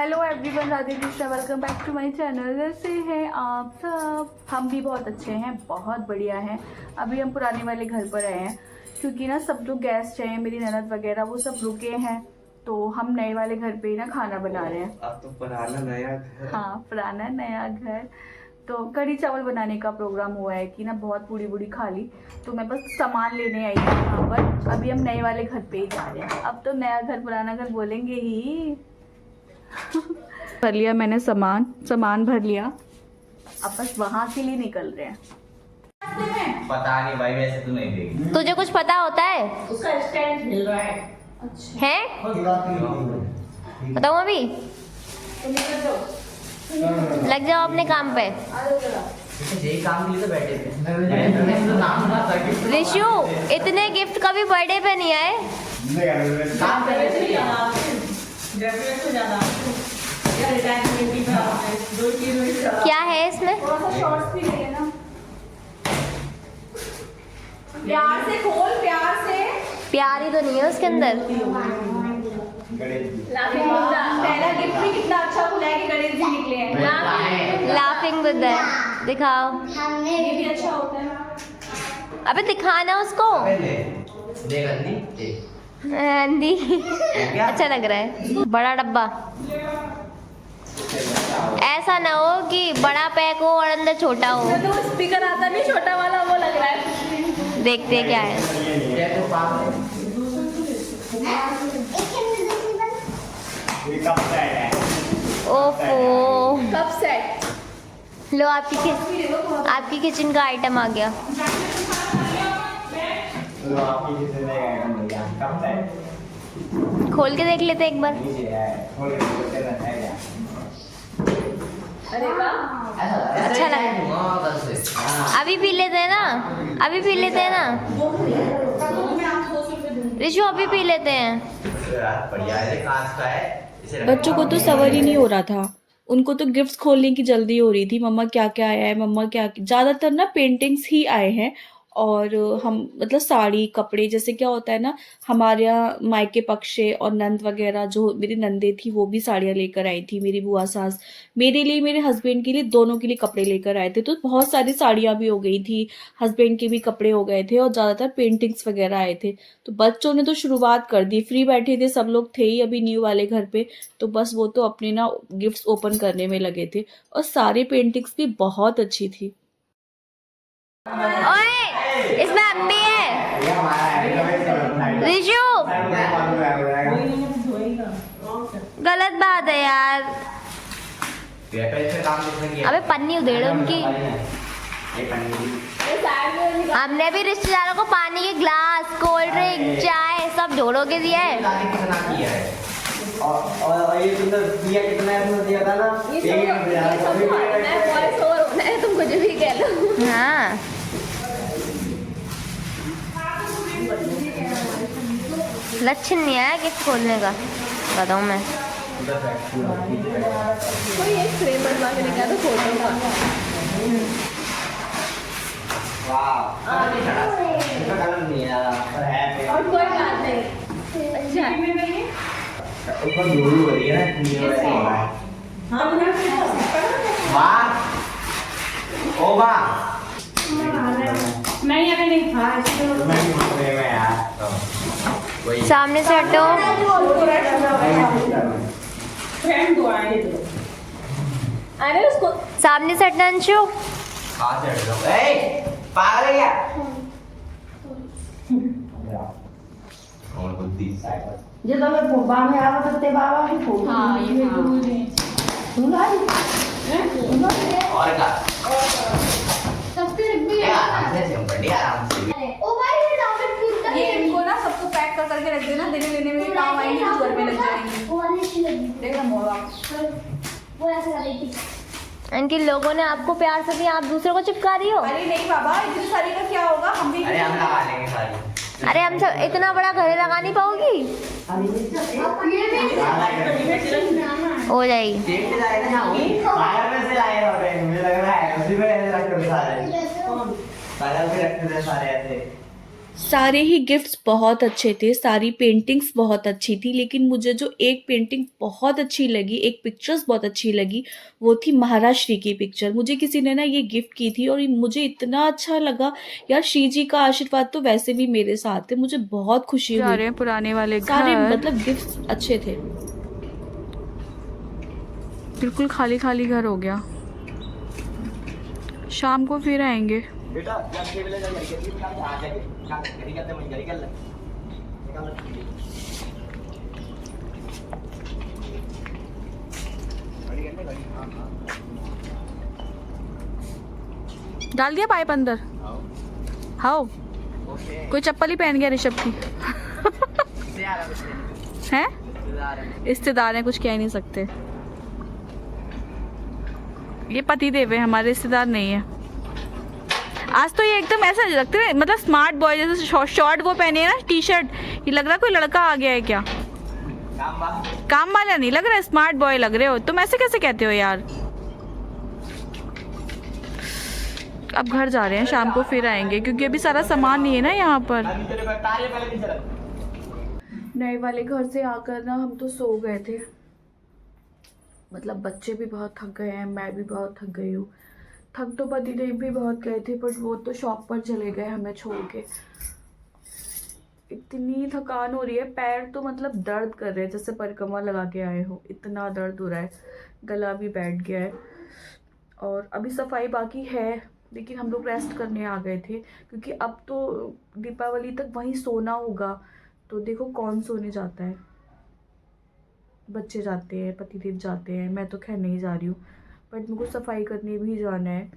Hello everyone, Radhe Krishna, welcome back to my channel. कैसे हैं आप सब? हम भी बहुत अच्छे हैं, बहुत बढ़िया हैं। अभी हम पुराने वाले घर पर आए हैं क्योंकि ना सब जो गेस्ट हैं, मेरी ननद वगैरह, वो सब रुके हैं, तो हम नए वाले घर पे ही ना खाना बना रहे हैं। अब तो पुराना नया घर। हाँ, पुराना नया घर। तो कढ़ी चावल बनाने का प्रोग्राम हुआ है कि ना बहुत पूरी बूढ़ी खा ली, तो मैं बस सामान लेने आई थी यहाँ पर। अभी हम नए वाले घर पे ही जा रहे हैं। अब तो नया घर पुराना घर बोलेंगे ही। भर लिया मैंने सामान भर लिया, अब बस वहां के लिए निकल रहे हैं। पता नहीं भाई, वैसे तो नहीं देगी। तुझे कुछ पता होता है? उसका स्टैंड हिल रहा है। अच्छा हैं? बताऊँ अभी? लग जाओ अपने काम पे। यही काम के लिए तो बैठे थे। रिशु, इतने गिफ्ट कभी बर्थडे पे नहीं आए। काम कर रहे थे। क्या है इसमें? थोड़ा सा शॉर्ट्स भी ले ना, प्यार से खोल, प्यार से। प्यार ही तो नहीं है उसके अंदर। पहला गिफ्ट भी कितना अच्छा खुला है कि गणेश जी निकले हैं। लाफिंग बुद्धा है, दिखाओ। ये भी अच्छा होता है। अबे दिखाना उसको। देख अंधी, देख। अंधी अच्छा लग रहा है। बड़ा डब्बा, ऐसा ना हो कि बड़ा पैक हो और अंदर छोटा हो। तो स्पीकर आता नहीं, छोटा वाला वो लग रहा है। देखते हैं क्या है। ओफो, कप सेट। लो आपकी किचन का आइटम आ गया। खोल के देख लेते एक बार। अरे वाह, अच्छा लगा। अभी पी लेते हैं ना, अभी पी लेते हैं ना रिशु, अभी पी लेते हैं। बढ़िया है, कांच का है। बच्चों को तो सबर ही नहीं हो रहा था। उनको तो गिफ्ट्स खोलने की जल्दी हो रही थी। मम्मा क्या क्या आया है, मम्मा क्या। ज़्यादातर ना पेंटिंग्स ही आए हैं। और हम मतलब साड़ी कपड़े, जैसे क्या होता है ना, हमारे यहाँ मायके पक्ष से और नंद वगैरह, जो मेरी नंदे थी वो भी साड़ियाँ लेकर आई थी। मेरी बुआ सास मेरे लिए, मेरे हस्बैंड के लिए, दोनों के लिए कपड़े लेकर आए थे। तो बहुत सारी साड़ियाँ भी हो गई थी, हस्बैंड के भी कपड़े हो गए थे, और ज़्यादातर पेंटिंग्स वगैरह आए थे। तो बच्चों ने तो शुरुआत कर दी, फ्री बैठे थे, सब लोग थे ही अभी न्यू वाले घर पे। तो बस वो तो अपने ना गिफ्ट्स ओपन करने में लगे थे, और सारी पेंटिंग्स भी बहुत अच्छी थी। ओए, इसमें अम्मी है। रिशु, गलत बात है यार। अबे पन्नी उधेड़ उनकी। हमने भी रिश्तेदारों को पानी के ग्लास, कोल्ड ड्रिंक, चाय सब जोड़ो के दिया है। और ये तुमने दिया कितना है? दिया था ना, तुम कुछ भी कह लो। हाँ, लक्षण नहीं आया गिफ्ट खोलने का, बताऊँ मैं। कोई एक फ्रेम बनवा के निकालो फोटो का। और कोई बात नहीं। अच्छा, ऊपर दूर हो रही है ना। वाह, ओ वाह। नहीं, अगर नहीं था सामने से हटो। फ्रेंड दो आए थे। अरे उसको सामने से हटना अंशु। कहाँ से हट जाओ? ए, पागल है क्या? और बुद्धि जे તમે બામે આવો તો તે બાવા ની ફોટો हाँ, ये સુનાઈ और का सबसे आराम से हम बढ़िया आराम से। ये इनको ना सबको पैक कर करके रख देना, देने लेने में काम आएंगे, घर में लग जाएंगे। देखना मोड़ा इनके लोगों ने आपको प्यार से दिया, आप दूसरों को चिपका रही हो। अरे नहीं बाबा, इतनी सारी का क्या होगा, हम भी अरे हम लगा लेंगे सारी। अरे हम सब इतना बड़ा घर लगा नहीं पाओगी। हो जाएगी। देख के लाए ना वो, बाहर में से लाए हैं, मुझे लग रहा है उसी में ऐसे रख कर सारे, बाहर में रखते थे सारे ऐसे। सारे ही गिफ्ट्स बहुत अच्छे थे, सारी पेंटिंग्स बहुत अच्छी थी, लेकिन मुझे जो एक पेंटिंग बहुत अच्छी लगी, एक पिक्चर्स बहुत अच्छी लगी, वो थी महाराज श्री की पिक्चर। मुझे किसी ने ना ये गिफ्ट की थी और मुझे इतना अच्छा लगा यार, श्री जी का आशीर्वाद तो वैसे भी मेरे साथ है, मुझे बहुत खुशी जा हुई। रहे हैं पुराने वाले सारे घर। मतलब गिफ्ट्स अच्छे थे। बिल्कुल खाली खाली घर हो गया। शाम को फिर आएंगे। बेटा जब के वेले घर के दिन काम आ जाए काम करी करते मैं करी कर ले निकाल ले गाड़ी करने गाड़ी हां डाल दिया पाइप अंदर। हाओ ओके कोई चप्पल ही पहन गया ऋषभ की। से आ रहा है हैं रिश्तेदार हैं, कुछ कह नहीं सकते। ये पति देव है, हमारे रिश्तेदार नहीं है। आज तो ये एकदम ऐसा लगते हैं मतलब स्मार्ट बॉय जैसे, शॉर्ट वो पहने है ना टी शर्ट, ये लग रहा है कोई लड़का आ गया है क्या। काम वाला नहीं लग रहा है, स्मार्ट बॉय लग रहे हो तुम। ऐसे कैसे कहते हो यार। अब घर जा रहे हैं, शाम को फिर आएंगे क्योंकि अभी सारा सामान नहीं है ना यहाँ पर। नए वाले घर से आकर ना हम तो सो गए थे, मतलब बच्चे भी बहुत थक गए हैं, मैं भी बहुत थक गई हूँ। थक तो पतिदेव भी बहुत गए थे, बट वो तो शॉप पर चले गए हमें छोड़ के। इतनी थकान हो रही है, पैर तो मतलब दर्द कर रहे हैं जैसे परिक्रमा लगा के आए हो, इतना दर्द हो रहा है। गला भी बैठ गया है और अभी सफाई बाकी है, लेकिन हम लोग रेस्ट करने आ गए थे क्योंकि अब तो दीपावली तक वहीं सोना होगा। तो देखो कौन सोने जाता है, बच्चे जाते हैं, पतिदेव जाते हैं, मैं तो खैर नहीं जा रही हूँ, बट मुझको सफाई करने भी जाना है।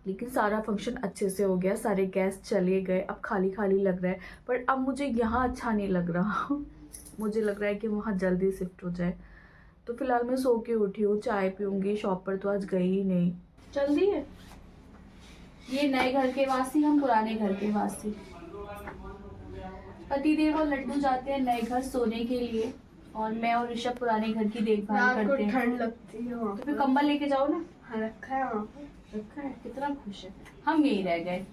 लेकिन सारा फंक्शन अच्छे से हो गया, सारे गेस्ट चले गए, अब खाली खाली लग रहा है। पर अब मुझे यहाँ अच्छा नहीं लग रहा मुझे लग रहा है कि वहाँ जल्दी शिफ्ट हो जाए। तो फिलहाल मैं सो के उठी हूँ, चाय पीऊँगी, शॉप पर तो आज गई ही नहीं। जल्दी है। ये नए घर के वासी, हम पुराने घर के वासी। पतिदेव और लड्डू जाते हैं नए घर सोने के लिए और मैं और ऋषभ पुराने घर की देखभाल करते हैं। ठंड लगती है वहाँ तो फिर कंबल लेके जाओ ना। पर रखा है वहाँ पर। रखा है, कितना खुश है। हम यही रह गए।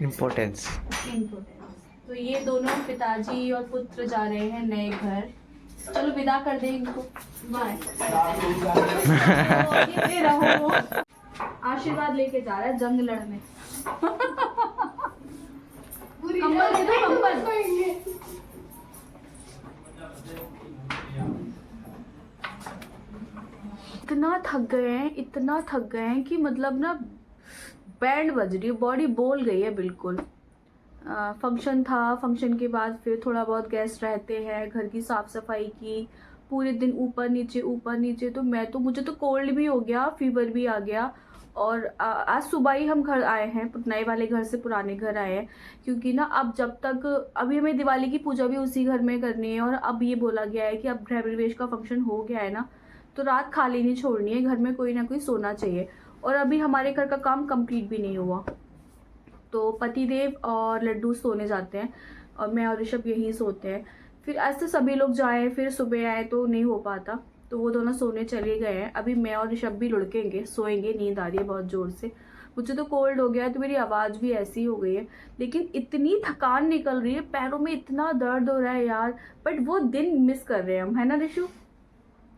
इंपॉर्टेंस तो ये दोनों पिताजी और पुत्र जा रहे हैं नए घर। चलो विदा कर दें इनको, बाय। रहो आशीर्वाद लेके जा रहा है जंग लड़ने। कंबल दे दो, कंबल। इतना थक गए हैं, इतना थक गए हैं कि मतलब ना बैंड बज रही है, बॉडी बोल गई है बिल्कुल। फंक्शन था, फंक्शन के बाद फिर थोड़ा बहुत गेस्ट रहते हैं, घर की साफ सफाई की, पूरे दिन ऊपर नीचे। तो मुझे तो कोल्ड भी हो गया, फीवर भी आ गया। और आज सुबह ही हम घर आए हैं, नए वाले घर से पुराने घर आए हैं, क्योंकि ना अब जब तक अभी हमें दिवाली की पूजा भी उसी घर में करनी है। और अब ये बोला गया है कि अब गृह प्रवेश का फंक्शन हो गया है ना, तो रात खाली नहीं छोड़नी है, घर में कोई ना कोई सोना चाहिए। और अभी हमारे घर का काम कंप्लीट भी नहीं हुआ, तो पतिदेव और लड्डू सोने जाते हैं और मैं और ऋषभ यहीं सोते हैं। फिर ऐसे सभी लोग जाए, फिर सुबह आए तो नहीं हो पाता, तो वो दोनों सोने चले गए हैं। अभी मैं और ऋषभ भी लुढ़केंगे, सोएंगे, नींद आ रही है बहुत ज़ोर से। मुझे तो कोल्ड हो गया है, तो मेरी आवाज़ भी ऐसी हो गई है, लेकिन इतनी थकान निकल रही है, पैरों में इतना दर्द हो रहा है यार। बट वो दिन मिस कर रहे हैं हम, है ना ऋषु।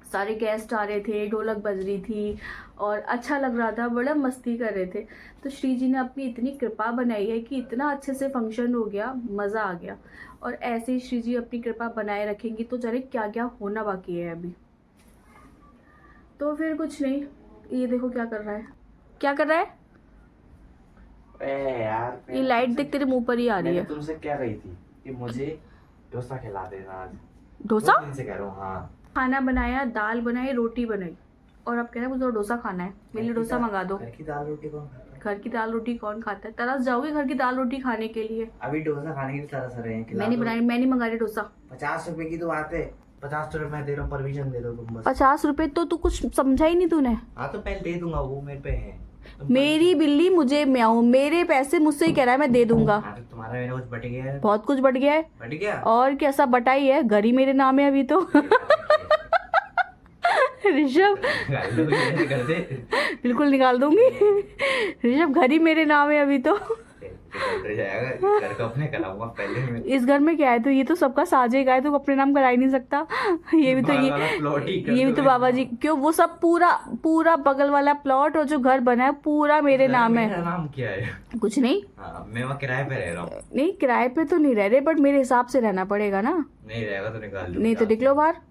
सारे गेस्ट आ रहे थे, ढोलक बज रही थी और अच्छा लग रहा था, बड़ा मस्ती कर रहे थे। तो श्री जी ने अपनी इतनी कृपा बनाई है कि इतना अच्छे से फंक्शन हो गया, मज़ा आ गया। और ऐसे ही श्री जी अपनी कृपा बनाए रखेंगी तो जाने क्या क्या होना बाकी है अभी। तो फिर कुछ नहीं, ये देखो क्या कर रहा है, क्या कर रहा है। ए यार, ये लाइट देख तेरे मुंह पर ही आ रही है। तुमसे क्या कही थी कि मुझे डोसा खिला देना आज। डोसा 2 दिन से कह रहा हूँ। हाँ, खाना बनाया, दाल बनाई, रोटी बनाई, और अब कह रहा है मुझे डोसा खाना है, मेरे लिए डोसा मंगा दो। घर की दाल रोटी कौन खाता है? घर की दाल रोटी कौन खाता है। तरस जाओगे घर की दाल रोटी खाने के लिए। अभी डोसा खाने के लिए तरस रहे हैं। मैंने बनाई, मैंने मंगा रही डोसा। 50 रुपए की तो बात है, 50 रुपए मैं दे रहा हूँ, परमिशन दे दो तुम बस। 50 रुपए तो तू कुछ समझा ही नहीं तूने। हाँ तो पहले दे दूंगा, वो मेरे पे है। मेरी बिल्ली मुझे म्याऊं, मेरे पैसे मुझसे ही कह रहा है मैं दे दूंगा। हाँ तो तुम्हारा मेरा कुछ बट गया है। बहुत कुछ बढ़ गया है। बट गया और कैसा बटाई है, घर ही मेरे नाम है अभी तो। ऋषभ घर से बिल्कुल निकाल दूंगी। ऋषभ घर ही मेरे नाम है अभी तो। डर जाएगा, घर को अपने कराऊंगा पहले मैं। इस घर में क्या है, तो ये तो सबका साझेगा है, तो अपने नाम करा ही नहीं सकता। ये भी तो बाहर वाला प्लॉट ही कर ये भी दो तो मेरे बाबा जी, क्यों वो सब पूरा बगल वाला प्लॉट और जो घर बना है पूरा मेरे नाम मेरा है। नाम क्या है? कुछ नहीं, हाँ, मैं वहाँ किराए पे रह रहा हूँ। नहीं किराए पे तो नहीं रह रहे, बट मेरे हिसाब से रहना पड़ेगा ना। नहीं रहेगा तो निकाल दूँ। नहीं तो निकलो बाहर।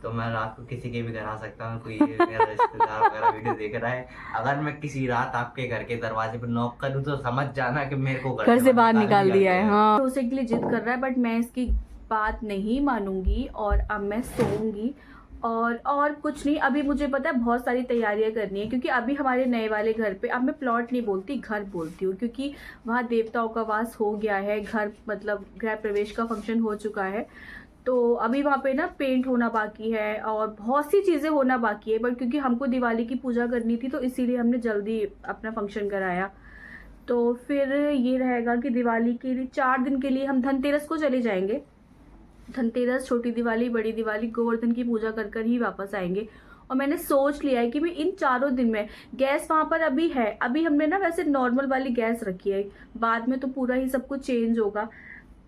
तो मैं रात को किसी के भी घर आ सकता हूँ, कोई मेरा रिश्तेदार वगैरह वीडियो देख रहा है, अगर मैं किसी रात आपके घर के दरवाजे पर नॉक करूँ तो समझ जाना कि मेरे को घर से बाहर निकाल दिया है। हाँ, तो उसे के लिए जिद कर रहा है, बट मैं इसकी बात नहीं मानूंगी और अब मैं सोऊंगी। और कुछ नहीं, अभी मुझे पता है बहुत सारी तैयारियां करनी है, क्योंकि अभी हमारे नए वाले घर पे, अब मैं प्लॉट नहीं बोलती, घर बोलती हूँ, क्योंकि वहाँ देवताओं का वास हो गया है। घर मतलब गृह प्रवेश का फंक्शन हो चुका है, तो अभी वहाँ पे ना पेंट होना बाकी है और बहुत सी चीज़ें होना बाकी है, बट क्योंकि हमको दिवाली की पूजा करनी थी तो इसीलिए हमने जल्दी अपना फंक्शन कराया। तो फिर ये रहेगा कि दिवाली के लिए 4 दिन के लिए हम धनतेरस को चले जाएंगे। धनतेरस, छोटी दिवाली, बड़ी दिवाली, गोवर्धन की पूजा कर कर ही वापस आएंगे। और मैंने सोच लिया है कि मैं इन 4 दिन में, गैस वहाँ पर अभी है, अभी हमने ना वैसे नॉर्मल वाली गैस रखी है, बाद में तो पूरा ही सब कुछ चेंज होगा।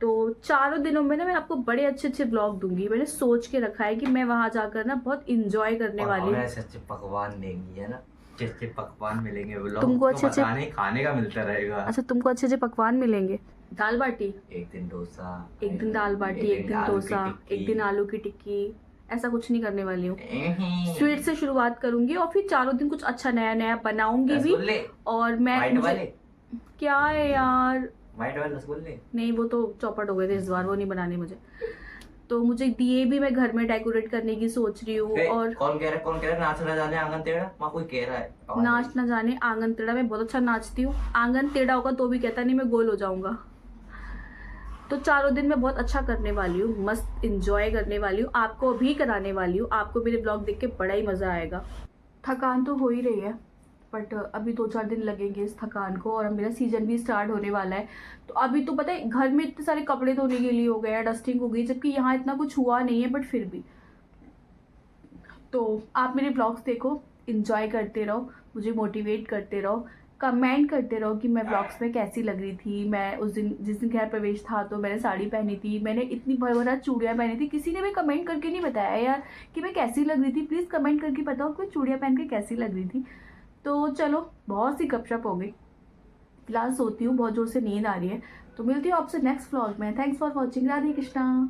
तो 4 दिनों में ना मैं आपको बड़े अच्छे ब्लॉग दूंगी। मैंने सोच के रखा है कि मैं वहाँ जाकर ना बहुत इंजॉय करने वाली हूँ। अच्छे पकवान देंगी है ना, अच्छे पकवान मिलेंगे, तुमको अच्छे खाने का मिलता रहेगा। अच्छा, तुमको अच्छे पकवान मिलेंगे। दाल बाटी, एक दिन डोसा, एक दिन दाल बाटी, एक दिन डोसा, एक दिन आलू की टिक्की, ऐसा कुछ नहीं करने वाली हूँ। स्वीट से शुरुआत करूंगी और फिर 4 दिन कुछ अच्छा नया बनाऊंगी भी। और मैं क्या है यार, व्हाइट वाले रसगुल्ले नहीं वो तो चौपट हो गए थे इस बार, वो नहीं बनाने मुझे। तो मुझे दिए भी मैं घर में डेकोरेट करने की सोच रही हूँ। और कौन कह रहा है नाच ना जाने आंगन टेढ़ा? माँ कोई कह रहा है नाच ना जाने आंगन टेढ़ा, मैं बहुत अच्छा नाचती हूँ। आंगन टेढ़ा होगा तो भी कहता नहीं मैं गोल हो जाऊंगा। तो 4 दिन मैं बहुत अच्छा करने वाली हूँ, मस्त इंजॉय करने वाली हूँ, आपको भी कराने वाली हूँ। आपको मेरे ब्लॉग देख के बड़ा ही मजा आएगा। थकान तो हो ही रही है, बट अभी 2-4 दिन लगेंगे इस थकान को, और अब मेरा सीजन भी स्टार्ट होने वाला है। तो अभी तो पता है घर में इतने सारे कपड़े धोने के लिए हो गए, डस्टिंग हो गई, जबकि यहाँ इतना कुछ हुआ नहीं है, बट फिर भी। तो आप मेरे ब्लॉग्स देखो, इंजॉय करते रहो, मुझे मोटिवेट करते रहो, कमेंट करते रहो कि मैं ब्लॉग्स में कैसी लग रही थी। मैं उस दिन, जिस दिन गृह प्रवेश था, तो मैंने साड़ी पहनी थी, मैंने इतनी भर चूड़ियाँ पहनी थी। किसी ने भी कमेंट करके नहीं बताया यार कि मैं कैसी लग रही थी। प्लीज़ कमेंट करके बताओ कि चूड़ियाँ पहन के कैसी लग रही थी। तो चलो, बहुत सी गपशप हो गई, फिलहाल सोती हूँ, बहुत जोर से नींद आ रही है। तो मिलती हूँ आपसे नेक्स्ट व्लॉग में। Thanks for watching. Radhe Krishna.